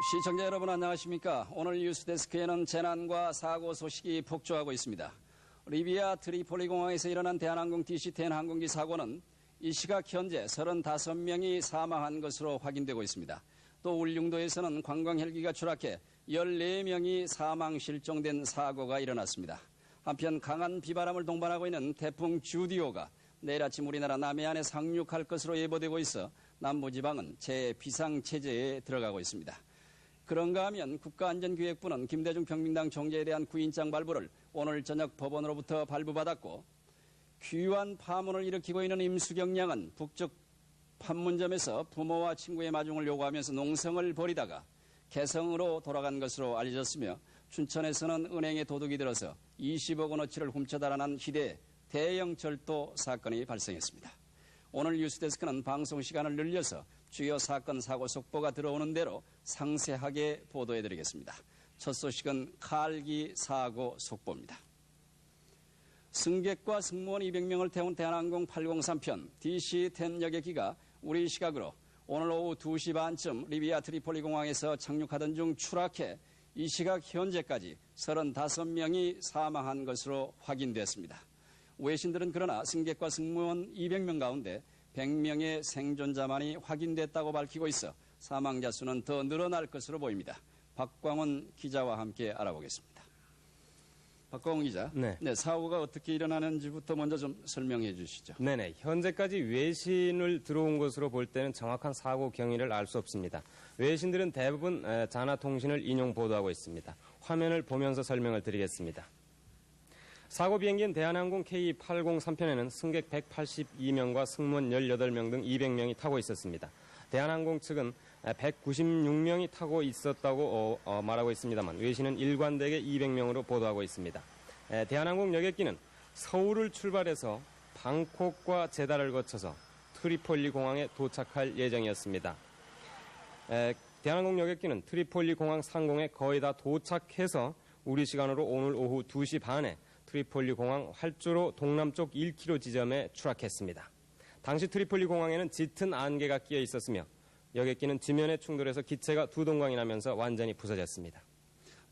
시청자 여러분 안녕하십니까? 오늘 뉴스데스크에는 재난과 사고 소식이 폭주하고 있습니다. 리비아 트리폴리 공항에서 일어난 대한항공 DC-10 항공기 사고는 이 시각 현재 35명이 사망한 것으로 확인되고 있습니다. 또 울릉도에서는 관광 헬기가 추락해 14명이 사망 실종된 사고가 일어났습니다. 한편 강한 비바람을 동반하고 있는 태풍 주디오가 내일 아침 우리나라 남해안에 상륙할 것으로 예보되고 있어 남부지방은 재비상체제에 들어가고 있습니다. 그런가 하면 국가안전기획부는 김대중 평민당 총재에 대한 구인장 발부를 오늘 저녁 법원으로부터 발부받았고, 귀환 파문을 일으키고 있는 임수경 양은 북쪽 판문점에서 부모와 친구의 마중을 요구하면서 농성을 벌이다가 개성으로 돌아간 것으로 알려졌으며, 춘천에서는 은행에 도둑이 들어서 20억 원어치를 훔쳐 달아난 희대의 대형 절도 사건이 발생했습니다. 오늘 뉴스데스크는 방송 시간을 늘려서 주요 사건 사고 속보가 들어오는 대로 상세하게 보도해드리겠습니다. 첫 소식은 칼기 사고 속보입니다. 승객과 승무원 200명을 태운 대한항공 803편 DC-10 여객기가 우리 시각으로 오늘 오후 2시 반쯤 리비아 트리폴리 공항에서 착륙하던 중 추락해 이 시각 현재까지 35명이 사망한 것으로 확인됐습니다. 외신들은 그러나 승객과 승무원 200명 가운데 100명의 생존자만이 확인됐다고 밝히고 있어 사망자 수는 더 늘어날 것으로 보입니다. 박광훈 기자와 함께 알아보겠습니다. 박광훈 기자, 네, 사고가 어떻게 일어나는지부터 먼저 좀 설명해 주시죠. 네네. 현재까지 외신을 들어온 것으로 볼 때는 정확한 사고 경위를 알 수 없습니다. 외신들은 대부분 자나통신을 인용 보도하고 있습니다. 화면을 보면서 설명을 드리겠습니다. 사고 비행기인 대한항공 K803편에는 승객 182명과 승무원 18명 등 200명이 타고 있었습니다. 대한항공 측은 196명이 타고 있었다고 말하고 있습니다만 외신은 일관되게 200명으로 보도하고 있습니다. 대한항공 여객기는 서울을 출발해서 방콕과 제다를 거쳐서 트리폴리 공항에 도착할 예정이었습니다. 대한항공 여객기는 트리폴리 공항 상공에 거의 다 도착해서 우리 시간으로 오늘 오후 2시 반에 트리폴리 공항 활주로 동남쪽 1km 지점에 추락했습니다. 당시 트리폴리 공항에는 짙은 안개가 끼어 있었으며 여객기는 지면에 충돌해서 기체가 두 동강이 나면서 완전히 부서졌습니다.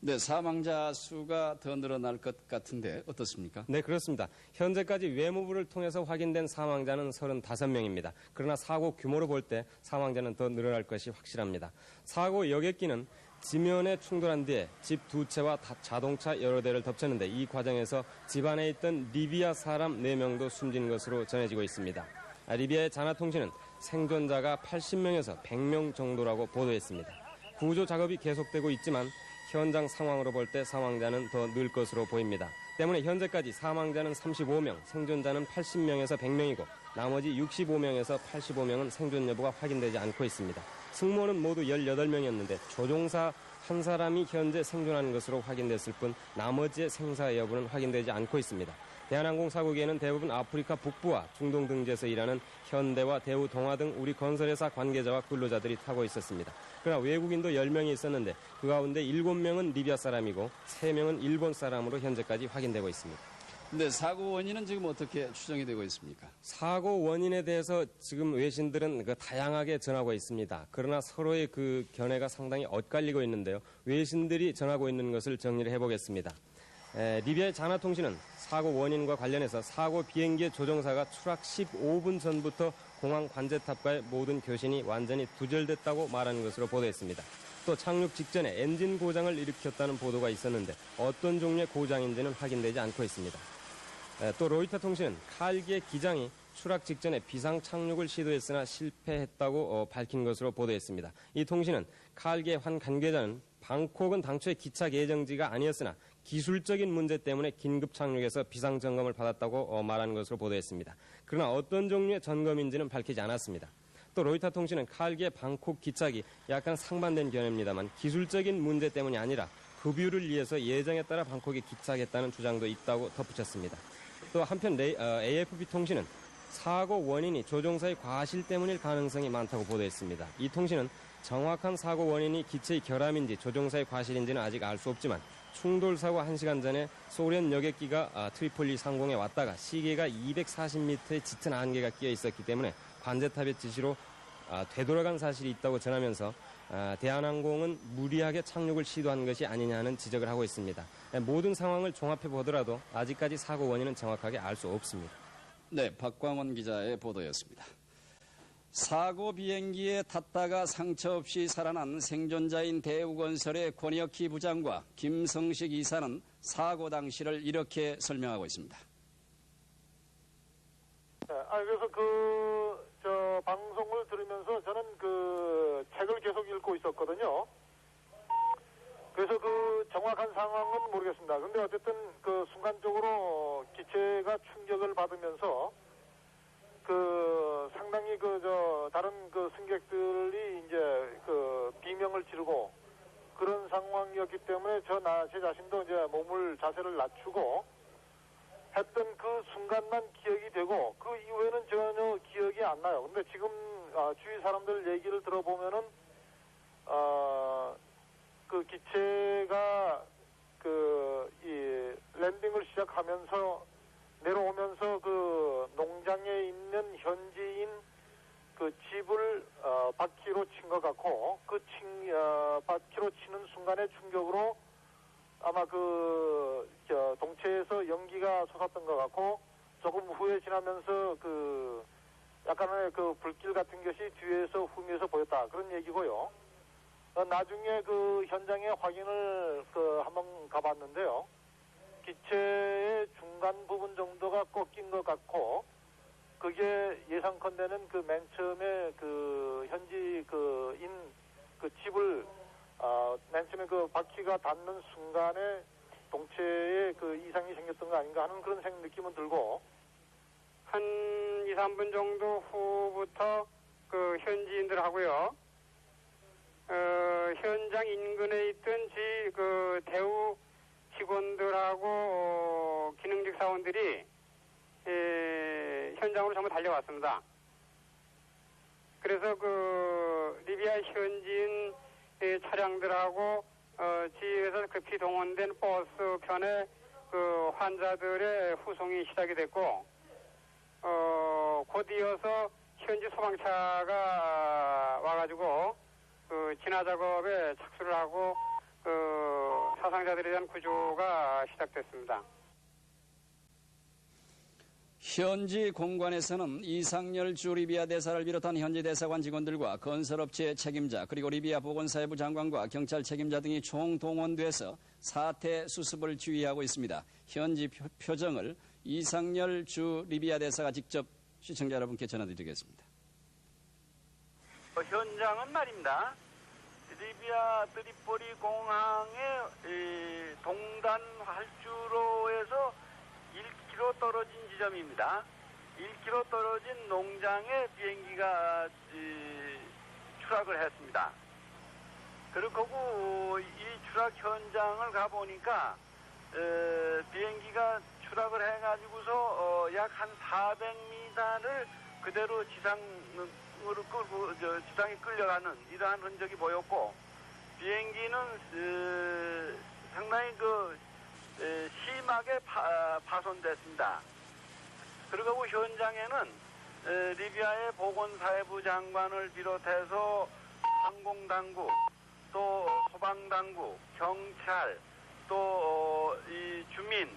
네, 사망자 수가 더 늘어날 것 같은데 어떻습니까? 네, 그렇습니다. 현재까지 외무부를 통해서 확인된 사망자는 35명입니다. 그러나 사고 규모로 볼 때 사망자는 더 늘어날 것이 확실합니다. 사고 여객기는 지면에 충돌한 뒤에 집 두 채와 자동차 여러 대를 덮쳤는데 이 과정에서 집 안에 있던 리비아 사람 4명도 숨진 것으로 전해지고 있습니다. 리비아의 자나통신은 생존자가 80명에서 100명 정도라고 보도했습니다. 구조 작업이 계속되고 있지만 현장 상황으로 볼 때 사망자는 더 늘 것으로 보입니다. 때문에 현재까지 사망자는 35명, 생존자는 80명에서 100명이고 나머지 65명에서 85명은 생존 여부가 확인되지 않고 있습니다. 승무원은 모두 18명이었는데 조종사 한 사람이 현재 생존하는 것으로 확인됐을 뿐 나머지의 생사 여부는 확인되지 않고 있습니다. 대한항공 사고기에는 대부분 아프리카 북부와 중동 등지에서 일하는 현대와 대우 동아 등 우리 건설회사 관계자와 근로자들이 타고 있었습니다. 그러나 외국인도 10명이 있었는데 그 가운데 7명은 리비아 사람이고 3명은 일본 사람으로 현재까지 확인되고 있습니다. 네, 사고 원인은 지금 어떻게 추정이 되고 있습니까? 사고 원인에 대해서 지금 외신들은 다양하게 전하고 있습니다. 그러나 서로의 그 견해가 상당히 엇갈리고 있는데요. 외신들이 전하고 있는 것을 정리를 해보겠습니다. 리비아의 자나통신은 사고 원인과 관련해서 사고 비행기의 조종사가 추락 15분 전부터 공항 관제탑과의 모든 교신이 완전히 두절됐다고 말하는 것으로 보도했습니다. 또 착륙 직전에 엔진 고장을 일으켰다는 보도가 있었는데 어떤 종류의 고장인지는 확인되지 않고 있습니다. 또 로이터 통신은 칼기의 기장이 추락 직전에 비상 착륙을 시도했으나 실패했다고 밝힌 것으로 보도했습니다. 이 통신은 칼기의 한 관계자는 방콕은 당초에 기착 예정지가 아니었으나 기술적인 문제 때문에 긴급 착륙해서 비상 점검을 받았다고 말한 것으로 보도했습니다. 그러나 어떤 종류의 점검인지는 밝히지 않았습니다. 또 로이터 통신은 칼기의 방콕 기착이 약간 상반된 견해입니다만 기술적인 문제 때문이 아니라 급유를 위해서 예정에 따라 방콕에 기착했다는 주장도 있다고 덧붙였습니다. 또 한편 AFP 통신은 사고 원인이 조종사의 과실 때문일 가능성이 많다고 보도했습니다. 이 통신은 정확한 사고 원인이 기체의 결함인지 조종사의 과실인지는 아직 알 수 없지만 충돌 사고 1시간 전에 소련 여객기가 트리폴리 상공에 왔다가 시계가 240m의 짙은 안개가 끼어 있었기 때문에 관제탑의 지시로 되돌아간 사실이 있다고 전하면서 대한항공은 무리하게 착륙을 시도한 것이 아니냐는 지적을 하고 있습니다. 모든 상황을 종합해 보더라도 아직까지 사고 원인은 정확하게 알 수 없습니다. 네, 박광원 기자의 보도였습니다. 사고 비행기에 탔다가 상처 없이 살아난 생존자인 대우건설의 권혁희 부장과 김성식 이사는 사고 당시를 이렇게 설명하고 있습니다. 그래서 방송을 들으면서 저는 책을 계속 읽고 있었거든요. 그래서 정확한 상황은 모르겠습니다. 근데 어쨌든 순간적으로 기체가 충격을 받으면서 상당히 다른 승객들이 이제 비명을 지르고 그런 상황이었기 때문에 제 자신도 이제 자세를 낮추고 했던 그 순간만 기억이 되고 그 이후에는 전혀 기억이 안 나요. 근데 지금 주위 사람들 얘기를 들어보면은 기체가 이 랜딩을 시작하면서 내려오면서 농장에 있는 현지인 집을 바퀴로 친 것 같고 바퀴로 치는 순간의 충격으로 아마 동체에서 연기가 솟았던 것 같고 조금 후에 지나면서 약간의 불길 같은 것이 뒤에서 후미에서 보였다 그런 얘기고요. 나중에 현장에 확인을 한번 가봤는데요. 기체의 중간 부분 정도가 꺾인 것 같고 그게 예상컨대는 맨 처음에 현지 집을 맨 처음에 바퀴가 닿는 순간에 동체에 이상이 생겼던 거 아닌가 하는 그런 느낌은 들고 한 2, 3분 정도 후부터 현지인들하고요. 현장 인근에 있던 대우 직원들하고 기능직 사원들이 현장으로 전부 달려왔습니다. 그래서 리비아 현지인 차량들하고 지에서 급히 동원된 버스 편에 환자들의 후송이 시작이 됐고 곧 이어서 현지 소방차가 와가지고 진화 작업에 착수를 하고 사상자들에 대한 구조가 시작됐습니다. 현지 공관에서는 이상열 주 리비아 대사를 비롯한 현지 대사관 직원들과 건설업체 책임자 그리고 리비아 보건사회부 장관과 경찰 책임자 등이 총동원돼서 사태 수습을 지휘하고 있습니다. 현지 표정을 이상열 주 리비아 대사가 직접 시청자 여러분께 전해드리겠습니다. 현장은 말입니다. 리비아 트리폴리 공항의 동단 활주로에서 1km 떨어진 지점입니다. 1km 떨어진 농장에 비행기가 추락을 했습니다. 그리고 이 추락 현장을 가보니까 비행기가 추락을 해가지고서 약 한 400m를 그대로 지상으로 지상에 끌려가는 이러한 흔적이 보였고 비행기는 상당히 심하게 파손됐습니다. 그리고 현장에는 리비아의 보건사회부 장관을 비롯해서 항공당국, 또 소방당국, 경찰, 또 이 주민,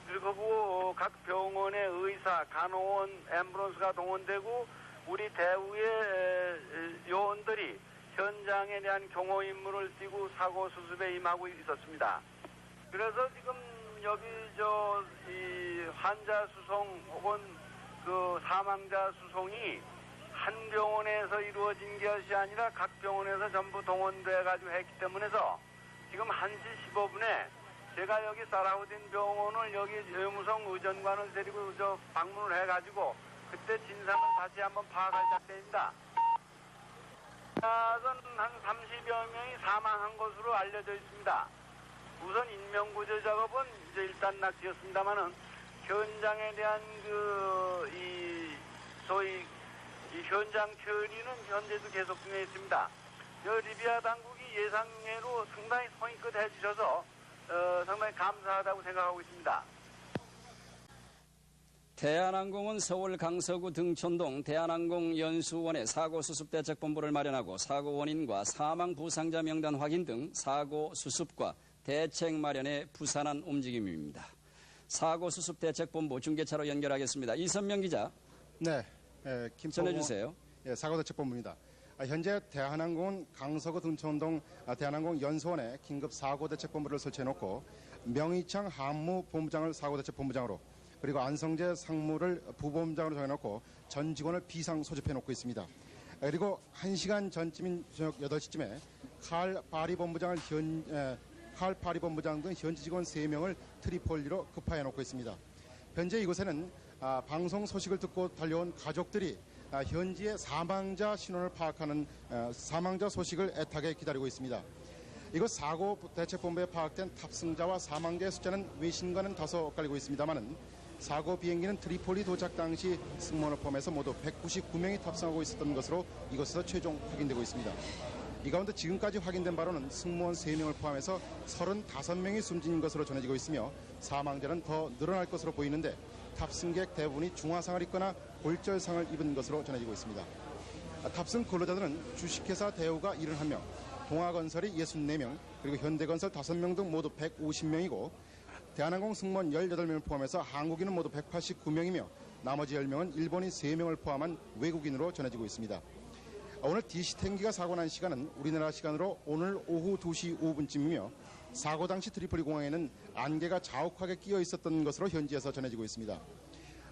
그리고 각 병원의 의사, 간호원, 앰뷸런스가 동원되고 우리 대우의 요원들이 현장에 대한 경호 임무를 띠고 사고 수습에 임하고 있었습니다. 그래서 지금 여기 이 환자 수송 혹은 사망자 수송이 한 병원에서 이루어진 것이 아니라 각 병원에서 전부 동원돼 가지고 했기 때문에서 지금 1시 15분에 제가 여기 사라우딘 병원을 여기 여무성 의전관을 데리고 방문을 해가지고 그때 진상을 다시 한번 파악할 작정입니다. 한 30여 명이 사망한 것으로 알려져 있습니다. 우선 인명구조 작업은 이제 일단 낙지였습니다만은 현장에 대한 소위 이 현장 처리는 현재도 계속 중에 있습니다. 리비아 당국이 예상외로 상당히 성의껏 해주셔서 상당히 감사하다고 생각하고 있습니다. 대한항공은 서울 강서구 등촌동 대한항공 연수원에 사고 수습 대책본부를 마련하고 사고 원인과 사망 부상자 명단 확인 등 사고 수습과 대책 마련에 부산한 움직임입니다. 사고 수습 대책본부 중계차로 연결하겠습니다. 이선명 기자. 네, 전해주세요. 사고대책본부입니다. 현재 대한항공은 강서구 등촌동 대한항공 연수원에 긴급 사고대책본부를 설치해놓고 명희창 항무본부장을 사고대책본부장으로 그리고 안성재 상무를 부본부장으로 정해놓고 전 직원을 비상 소집해놓고 있습니다. 그리고 1시간 전쯤인 저녁 8시쯤에 칼 파리 본부장 등 현지 직원 3명을 트리폴리로 급파해놓고 있습니다. 현재 이곳에는 방송 소식을 듣고 달려온 가족들이 현지의 사망자 신원을 파악하는 사망자 소식을 애타게 기다리고 있습니다. 이곳 사고 대책본부에 파악된 탑승자와 사망자의 숫자는 외신과는 다소 엇갈리고 있습니다만 사고 비행기는 트리폴리 도착 당시 승무원을 포함해서 모두 199명이 탑승하고 있었던 것으로 이곳에서 최종 확인되고 있습니다. 이 가운데 지금까지 확인된 바로는 승무원 3명을 포함해서 35명이 숨진 것으로 전해지고 있으며 사망자는 더 늘어날 것으로 보이는데 탑승객 대부분이 중화상을 입거나 골절상을 입은 것으로 전해지고 있습니다. 탑승 근로자들은 주식회사 대우가 71명, 동아건설이 64명, 그리고 현대건설 5명 등 모두 150명이고 대한항공 승무원 18명을 포함해서 한국인은 모두 189명이며 나머지 10명은 일본인 3명을 포함한 외국인으로 전해지고 있습니다. 오늘 DC-10기가 사고 난 시간은 우리나라 시간으로 오늘 오후 2시 5분쯤이며 사고 당시 트리폴리 공항에는 안개가 자욱하게 끼어 있었던 것으로 현지에서 전해지고 있습니다.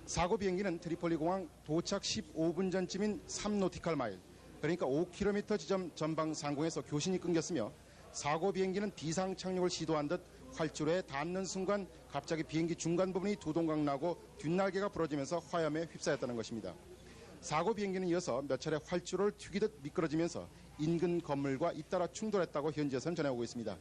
사고 비행기는 트리폴리 공항 도착 15분 전쯤인 3노티칼 마일, 그러니까 5km 지점 전방 상공에서 교신이 끊겼으며 사고 비행기는 비상 착륙을 시도한 듯 활주로에 닿는 순간 갑자기 비행기 중간 부분이 두동강 나고 뒷날개가 부러지면서 화염에 휩싸였다는 것입니다. 사고 비행기는 이어서 몇 차례 활주로를 튀기듯 미끄러지면서 인근 건물과 잇따라 충돌했다고 현지에서는 전해오고 있습니다.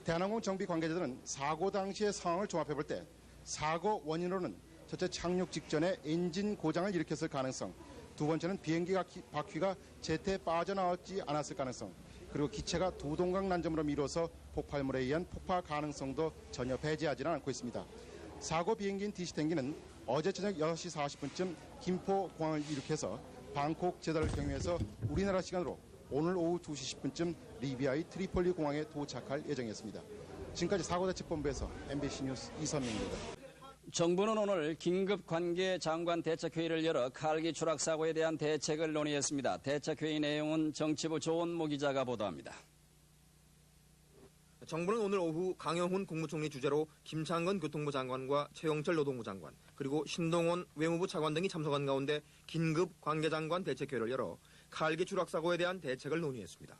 대한항공 정비 관계자들은 사고 당시의 상황을 종합해 볼 때 사고 원인으로는 첫째 착륙 직전에 엔진 고장을 일으켰을 가능성, 두 번째는 비행기 바퀴가 제때 빠져나왔지 않았을 가능성, 그리고 기체가 두동강 난점으로 미뤄서 폭발물에 의한 폭파 가능성도 전혀 배제하지는 않고 있습니다. 사고 비행기인 DC-10기는 어제 저녁 6시 40분쯤 김포공항을 이륙해서 방콕 제달을 경유해서 우리나라 시간으로 오늘 오후 2시 10분쯤 리비아의 트리폴리 공항에 도착할 예정이었습니다. 지금까지 사고대책본부에서 MBC 뉴스 이선명입니다. 정부는 오늘 긴급 관계 장관 대책회의를 열어 칼기 추락 사고에 대한 대책을 논의했습니다. 대책회의 내용은 정치부 조은모 기자가 보도합니다. 정부는 오늘 오후 강영훈 국무총리 주재로 김창건 교통부 장관과 최영철 노동부 장관, 그리고 신동원 외무부 차관 등이 참석한 가운데 긴급 관계장관 대책회의를 열어 칼기 추락 사고에 대한 대책을 논의했습니다.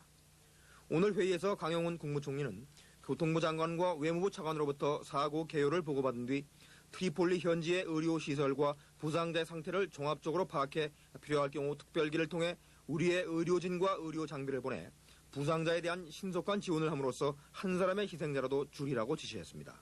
오늘 회의에서 강영훈 국무총리는 교통부 장관과 외무부 차관으로부터 사고 개요를 보고받은 뒤 트리폴리 현지의 의료시설과 부상자의 상태를 종합적으로 파악해 필요할 경우 특별기를 통해 우리의 의료진과 의료 장비를 보내 부상자에 대한 신속한 지원을 함으로써 한 사람의 희생자라도 줄이라고 지시했습니다.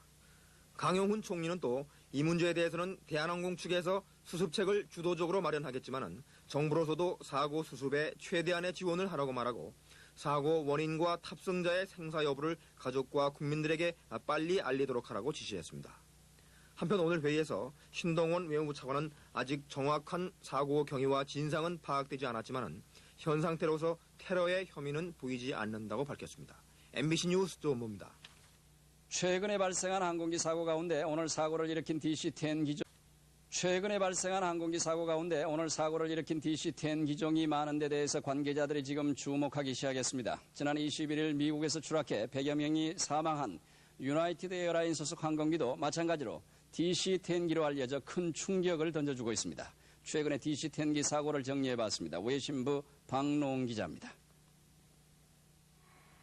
강영훈 총리는 또 이 문제에 대해서는 대한항공 측에서 수습책을 주도적으로 마련하겠지만 정부로서도 사고 수습에 최대한의 지원을 하라고 말하고 사고 원인과 탑승자의 생사 여부를 가족과 국민들에게 빨리 알리도록 하라고 지시했습니다. 한편 오늘 회의에서 신동원 외무부 차관은 아직 정확한 사고 경위와 진상은 파악되지 않았지만 현 상태로서 테러의 혐의는 보이지 않는다고 밝혔습니다. MBC 뉴스 조은모입니다. 최근에 발생한 항공기 사고 가운데 오늘 사고를 일으킨 DC-10 기종이 많은 데 대해서 관계자들이 지금 주목하기 시작했습니다. 지난 21일 미국에서 추락해 100여 명이 사망한 유나이티드 에어라인 소속 항공기도 마찬가지로 DC-10기로 알려져 큰 충격을 던져주고 있습니다. 최근에 DC-10기 사고를 정리해봤습니다. 외신부 박노웅 기자입니다.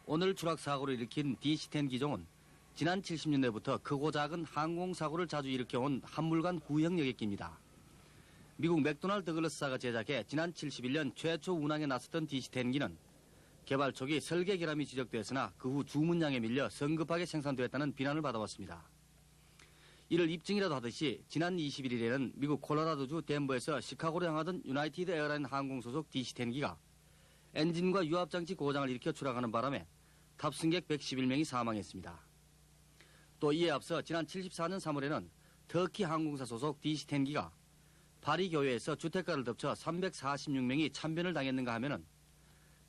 오늘 추락 사고를 일으킨 DC-10 기종은 지난 70년대부터 크고 작은 항공사고를 자주 일으켜온 한물간 구형 여객기입니다. 미국 맥도날드 더글라스사가 제작해 지난 71년 최초 운항에 나섰던 DC-10기는 개발 초기 설계 결함이 지적되었으나 그 후 주문량에 밀려 성급하게 생산되었다는 비난을 받아왔습니다. 이를 입증이라도 하듯이 지난 21일에는 미국 콜로라도주 덴버에서 시카고로 향하던 유나이티드 에어라인 항공 소속 DC-10기가 엔진과 유압장치 고장을 일으켜 추락하는 바람에 탑승객 111명이 사망했습니다. 또 이에 앞서 지난 74년 3월에는 터키 항공사 소속 DC-10기가 파리 교회에서 주택가를 덮쳐 346명이 참변을 당했는가 하면은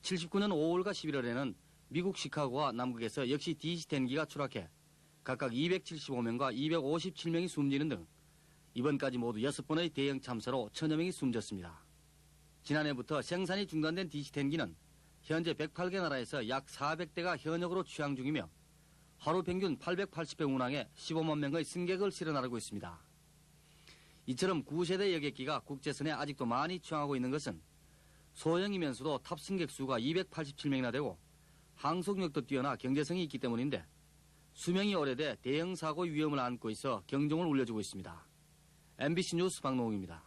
79년 5월과 11월에는 미국 시카고와 남극에서 역시 DC-10기가 추락해 각각 275명과 257명이 숨지는 등 이번까지 모두 6번의 대형 참사로 1000여 명이 숨졌습니다. 지난해부터 생산이 중단된 DC-10기는 현재 108개 나라에서 약 400대가 현역으로 취항 중이며 하루 평균 880배 운항에 15만 명의 승객을 실어 나르고 있습니다. 이처럼 9세대 여객기가 국제선에 아직도 많이 취항하고 있는 것은 소형이면서도 탑승객 수가 287명이나 되고 항속력도 뛰어나 경제성이 있기 때문인데 수명이 오래돼 대형 사고 위험을 안고 있어 경종을 울려주고 있습니다. MBC 뉴스 박노웅입니다.